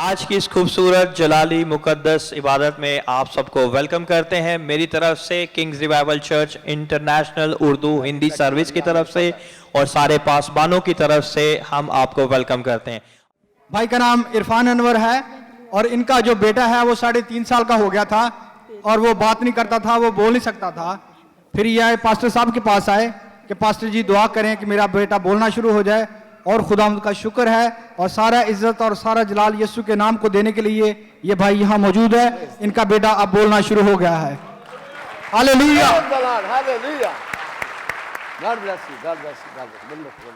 आज की इस खूबसूरत जलाली मुकद्दस इबादत में आप सबको वेलकम करते हैं मेरी तरफ से, Kings revival church international Urdu Hindi service की तरफ से और सारे पासबानों की तरफ से हम आपको वेलकम करते हैं। भाई का नाम इरफान अनवर है और इनका जो बेटा है वो 3.5 साल का हो गया था और वो बात नहीं करता था, वो बोल नहीं सकता था। फिर यह पास्टर साहब के पास आए कि पास्टर जी दुआ करें कि मेरा बेटा बोलना शुरू हो जाए, और खुदा का शुक्र है और सारा इज्जत और सारा जलाल यीशु के नाम को देने के लिए ये भाई यहाँ मौजूद है। इनका बेटा अब बोलना शुरू हो गया है। Hallelujah. God bless you. God bless you. God bless you.